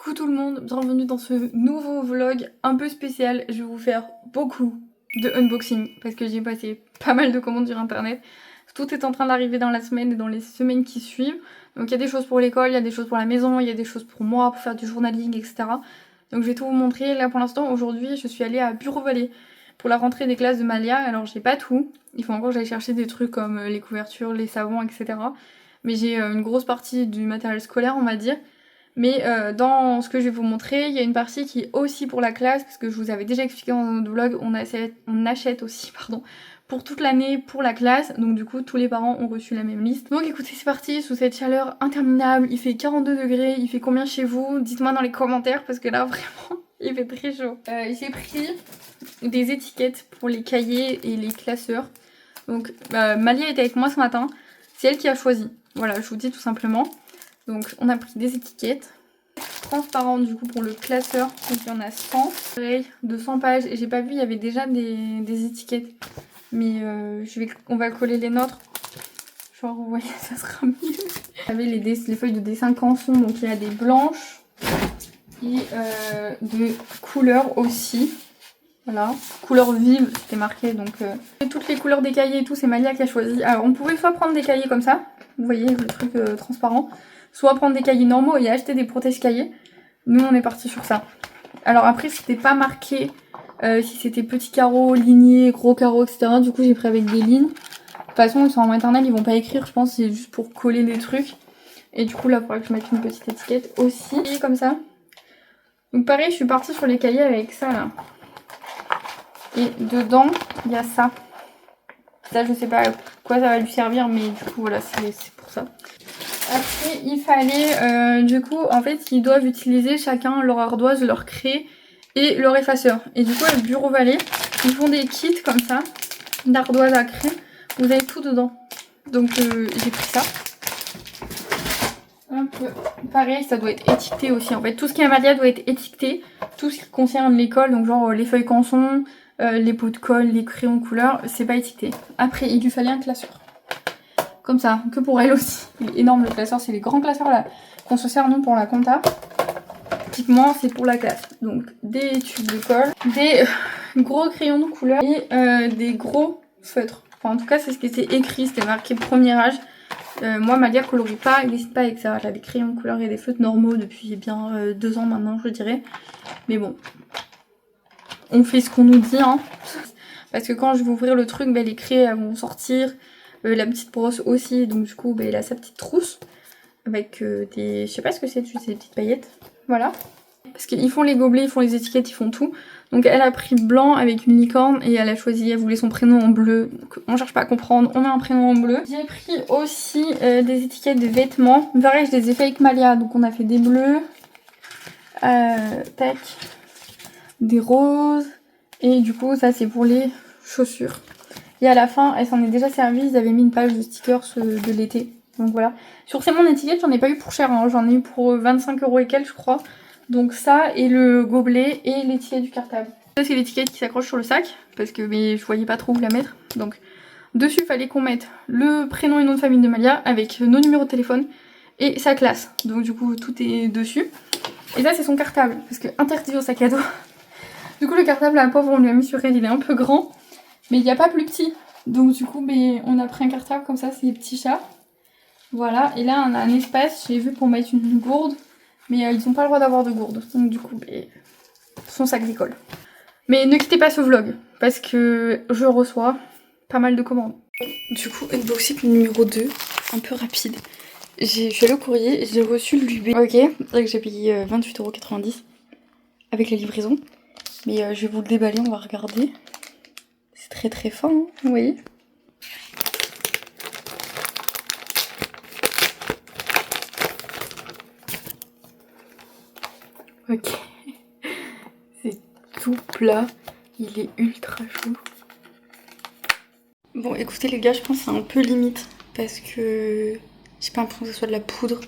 Coucou tout le monde, bienvenue dans ce nouveau vlog un peu spécial. Je vais vous faire beaucoup de unboxing parce que j'ai passé pas mal de commandes sur internet. Tout est en train d'arriver dans la semaine et dans les semaines qui suivent. Donc il y a des choses pour l'école, il y a des choses pour la maison, il y a des choses pour moi, pour faire du journaling, etc. Donc je vais tout vous montrer. Là pour l'instant, aujourd'hui, je suis allée à Bureau-Vallée pour la rentrée des classes de Malia. Alors j'ai pas tout, il faut encore que j'aille chercher des trucs comme les couvertures, les savons, etc. Mais j'ai une grosse partie du matériel scolaire, on va dire. Mais dans ce que je vais vous montrer, il y a une partie qui est aussi pour la classe, parce que je vous avais déjà expliqué dans notre vlog, on achète aussi pour toute l'année pour la classe. Donc du coup, tous les parents ont reçu la même liste. Donc écoutez, c'est parti, sous cette chaleur interminable, il fait 42 degrés, il fait combien chez vous? Dites-moi dans les commentaires, parce que là, vraiment, il fait très chaud. J'ai pris des étiquettes pour les cahiers et les classeurs. Donc Malia était avec moi ce matin, c'est elle qui a choisi. Voilà, je vous dis tout simplement. Donc on a pris des étiquettes transparentes du coup pour le classeur, donc il y en a 100, pareil, de 100 pages, et j'ai pas vu, il y avait déjà des étiquettes, mais on va coller les nôtres, genre vous voyez ça sera mieux. Vous avez les feuilles de dessin canson, donc il y a des blanches et de couleurs aussi, voilà, couleurs vives c'était marqué, donc toutes les couleurs des cahiers et tout c'est Malia qui a choisi. Alors on pouvait soit prendre des cahiers comme ça, vous voyez le truc transparent, soit prendre des cahiers normaux et acheter des protèges cahiers. Nous on est parti sur ça. Alors après c'était pas marqué si c'était petit carreau, ligné, gros carreau, etc. Du coup j'ai pris avec des lignes. De toute façon ils sont en maternelle, ils vont pas écrire, je pense, c'est juste pour coller des trucs. Et du coup là il faudra que je mette une petite étiquette aussi, et comme ça. Donc pareil je suis partie sur les cahiers avec ça là. Et dedans il y a ça. Ça je sais pas à quoi ça va lui servir, mais du coup voilà c'est pour ça. Après il fallait du coup en fait ils doivent utiliser chacun leur ardoise, leur craie et leur effaceur. Et du coup avec Bureau-Vallée ils font des kits comme ça d'ardoise à craie. Vous avez tout dedans. Donc j'ai pris ça. Hop. Pareil ça doit être étiqueté aussi. En fait tout ce qui est Malia doit être étiqueté. Tout ce qui concerne l'école, donc genre les feuilles canson, les pots de colle, les crayons de couleur, c'est pas étiqueté. Après il lui fallait un classeur. Comme ça, que pour elle aussi. Il est énorme le classeur, c'est les grands classeurs là qu'on se sert nous pour la compta. Typiquement c'est pour la classe. Donc des tubes de colle, des gros crayons de couleur et des gros feutres. Enfin en tout cas c'est ce qui était écrit, c'était marqué premier âge. Moi Malia colorie pas, il n'hésite pas avec ça. Elle a des crayons de couleur et des feutres normaux depuis bien 2 ans maintenant je dirais. Mais bon, on fait ce qu'on nous dit hein. Parce que quand je vais ouvrir le truc, les craies elles vont sortir. La petite brosse aussi, donc du coup elle a sa petite trousse avec des... je sais pas ce que c'est, c'est des petites paillettes, voilà. Parce qu'ils font les gobelets, ils font les étiquettes, ils font tout. Donc elle a pris blanc avec une licorne et elle a choisi, elle voulait son prénom en bleu. Donc on cherche pas à comprendre, on met un prénom en bleu. J'ai pris aussi des étiquettes de vêtements. Pareil, je les ai fait avec Malia, donc on a fait des bleus, tac, des roses, et du coup ça c'est pour les chaussures. Et à la fin, elle s'en est déjà servie, ils avaient mis une page de stickers de l'été. Donc voilà. Sur ces mon étiquette, j'en ai pas eu pour cher, hein. J'en ai eu pour 25 € et quelques je crois. Donc ça, et le gobelet, et l'étiquette du cartable. Ça c'est l'étiquette qui s'accroche sur le sac, parce que je voyais pas trop où la mettre. Donc dessus, il fallait qu'on mette le prénom et nom de famille de Malia, avec nos numéros de téléphone, et sa classe. Donc du coup, tout est dessus. Et ça c'est son cartable, parce que interdit au sac à dos. Du coup le cartable, la pauvre, on lui a mis sur elle, il est un peu grand. Mais il n'y a pas plus petit. Donc du coup, on a pris un cartable comme ça, c'est les petits chats. Voilà, et là on a un espace, j'ai vu pour mettre une gourde. Mais ils n'ont pas le droit d'avoir de gourde. Donc du coup, son sac d'école. Mais ne quittez pas ce vlog, parce que je reçois pas mal de commandes. Du coup, unboxing numéro 2, un peu rapide. Je suis allée au courrier et j'ai reçu l'UB. Ok, donc j'ai payé 28,90 € avec la livraison. Mais je vais vous le déballer, on va regarder. C'est très très fin, hein, vous voyez. Ok. C'est tout plat. Il est ultra chaud. Bon, écoutez les gars, je pense que c'est un peu limite. Parce que j'ai pas l'impression que ce soit de la poudre.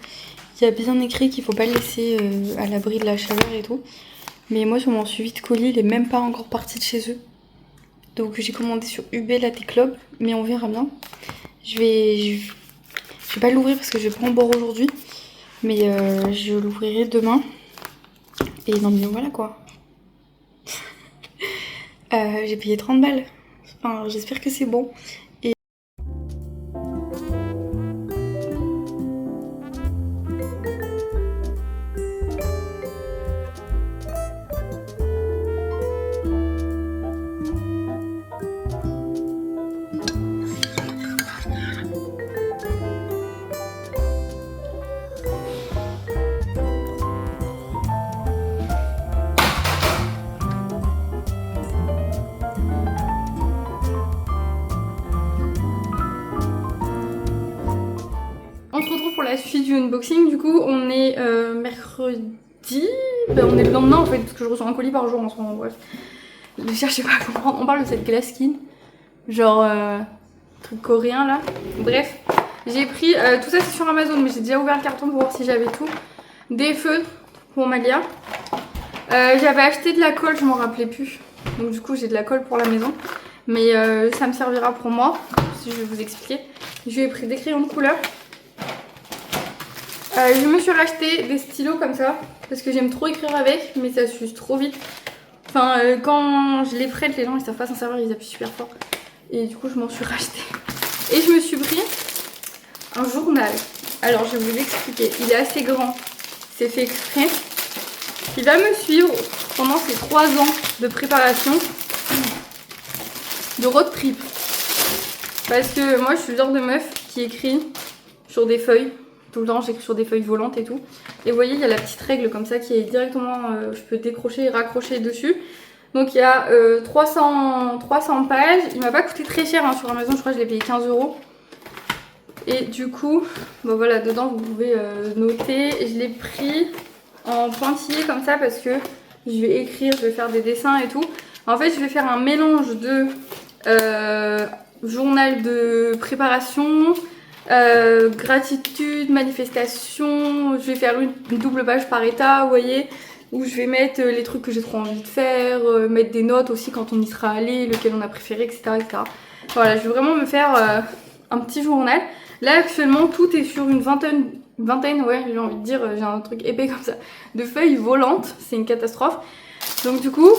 Il y a bien écrit qu'il faut pas le laisser à l'abri de la chaleur et tout. Mais moi sur mon suivi de colis, il est même pas encore parti de chez eux. Donc j'ai commandé sur UB la T-Club, mais on verra bien. Je vais pas l'ouvrir parce que je vais pas en boire aujourd'hui, mais je l'ouvrirai demain. Et non mais voilà quoi. J'ai payé 30 balles. Enfin, j'espère que c'est bon. On se retrouve pour la suite du unboxing. Du coup, on est mercredi. On est le lendemain en fait, parce que je reçois un colis par jour en ce moment. Bref, je cherche pas à comprendre. On parle de cette glass skin, genre truc coréen là. Bref, j'ai pris tout ça, c'est sur Amazon, mais j'ai déjà ouvert le carton pour voir si j'avais tout. Des feutres pour Malia. J'avais acheté de la colle, je m'en rappelais plus. Donc du coup, j'ai de la colle pour la maison, mais ça me servira pour moi. Si je vais vous expliquer. Je lui ai pris des crayons de couleur. Je me suis racheté des stylos comme ça parce que j'aime trop écrire avec, mais ça s'use trop vite. Enfin, quand je les prête, les gens ils savent pas s'en servir, ils appuient super fort. Et du coup, je m'en suis racheté. Et je me suis pris un journal. Alors, je vais vous expliquer. Il est assez grand, c'est fait exprès. Il va me suivre pendant ces 3 ans de préparation de road trip. Parce que moi, je suis le genre de meuf qui écrit sur des feuilles. Tout le temps, j'écris sur des feuilles volantes et tout. Et vous voyez, il y a la petite règle comme ça qui est directement, je peux décrocher et raccrocher dessus. Donc il y a 300 pages. Il m'a pas coûté très cher hein, sur Amazon, je crois que je l'ai payé 15 €. Et du coup, bon voilà, dedans vous pouvez noter. Je l'ai pris en pointillé comme ça parce que je vais écrire, je vais faire des dessins et tout. En fait, je vais faire un mélange de journal de préparation, gratitude, manifestation. Je vais faire une double page par état, vous voyez, où je vais mettre les trucs que j'ai trop envie de faire, mettre des notes aussi quand on y sera allé, lequel on a préféré, etc. etc. Voilà, je vais vraiment me faire un petit journal. Là actuellement tout est sur une vingtaine, ouais, j'ai envie de dire, j'ai un truc épais comme ça, de feuilles volantes, c'est une catastrophe. Donc du coup,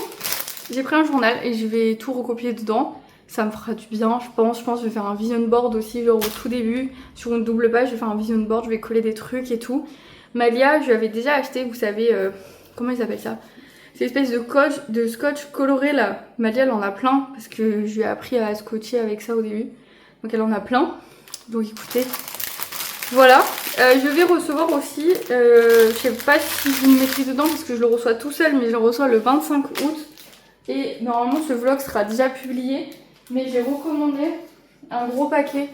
j'ai pris un journal et je vais tout recopier dedans. Ça me fera du bien, je pense que je vais faire un vision board aussi, genre au tout début, sur une double page, je vais faire un vision board, je vais coller des trucs et tout. Malia, je lui avais déjà acheté, vous savez, comment ils appellent ça? C'est une espèce de scotch coloré là. Malia, elle en a plein, parce que je lui ai appris à scotcher avec ça au début. Donc elle en a plein. Donc écoutez, voilà. Je vais recevoir aussi, je sais pas si vous me mettrez dedans, parce que je le reçois tout seul, mais je le reçois le 25 août. Et normalement, ce vlog sera déjà publié. Mais j'ai recommandé un gros paquet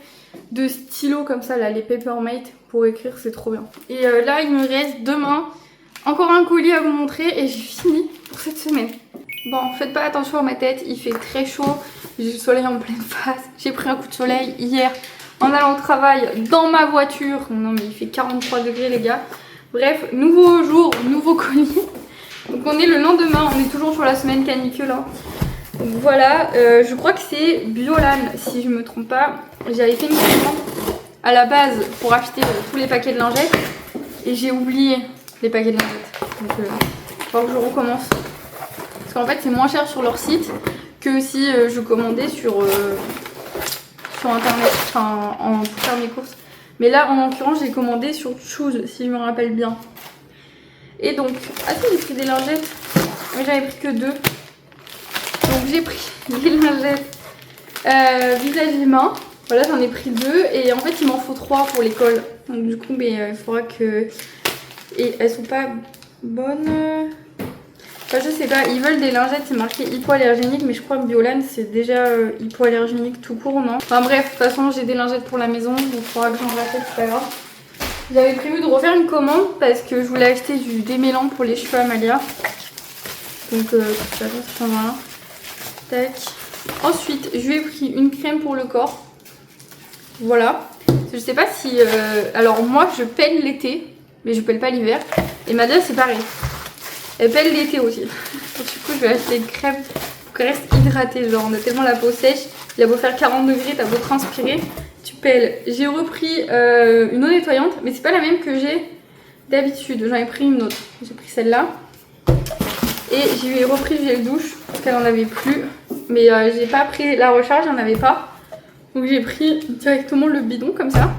de stylos comme ça, là, les Papermate, pour écrire, c'est trop bien. Et là, il me reste demain encore un colis à vous montrer et j'ai fini pour cette semaine. Bon, faites pas attention à ma tête, il fait très chaud, j'ai le soleil en pleine face. J'ai pris un coup de soleil hier en allant au travail dans ma voiture. Non mais il fait 43 degrés les gars. Bref, nouveau jour, nouveau colis. Donc on est le lendemain, on est toujours sur la semaine canicule hein. Donc voilà, je crois que c'est Biolan si je me trompe pas. J'avais fait une commande à la base pour acheter tous les paquets de lingettes et j'ai oublié les paquets de lingettes. Donc il faut que je recommence. Parce qu'en fait c'est moins cher sur leur site que si je commandais sur internet, enfin pour faire mes courses. Mais là en l'occurrence j'ai commandé sur Choose si je me rappelle bien. Et donc, ah si j'ai pris des lingettes, mais j'avais pris que 2. Donc j'ai pris des lingettes visage et main. Voilà, j'en ai pris 2 et en fait il m'en faut 3 pour l'école. Donc du coup, mais il faudra que... Et elles sont pas bonnes. Enfin je sais pas, ils veulent des lingettes, c'est marqué hypoallergénique, mais je crois que Biolan c'est déjà hypoallergénique tout court, non? Enfin bref, de toute façon j'ai des lingettes pour la maison, donc il faudra que j'en rachète, c'est pas grave. J'avais prévu de refaire une commande parce que je voulais acheter du démêlant pour les cheveux à Malia. Donc de toute façon ça change rien. Tac. Ensuite je lui ai pris une crème pour le corps. Voilà. Je sais pas si... alors moi je pèle l'été, mais je pèle pas l'hiver. Et Malia c'est pareil. Elle pèle l'été aussi. Donc, du coup je vais acheter une crème pour qu'elle reste hydratée. Genre on a tellement la peau sèche. Il a beau faire 40 degrés, t'as beau transpirer. Tu pèles. J'ai repris une eau nettoyante, mais c'est pas la même que j'ai d'habitude. J'en ai pris une autre. J'ai pris celle-là. Et j'ai repris le gel douche parce qu'elle en avait plus. Mais j'ai pas pris la recharge, il n'y en avait pas. Donc j'ai pris directement le bidon comme ça.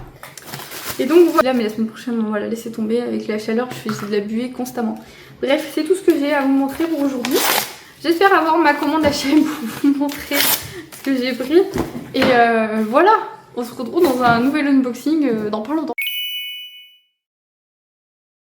Et donc voilà, mais la semaine prochaine on va la laisser tomber avec la chaleur, je faisais de la buée constamment. Bref, c'est tout ce que j'ai à vous montrer pour aujourd'hui. J'espère avoir ma commande H&M pour vous montrer ce que j'ai pris. Et voilà, on se retrouve dans un nouvel unboxing dans pas longtemps.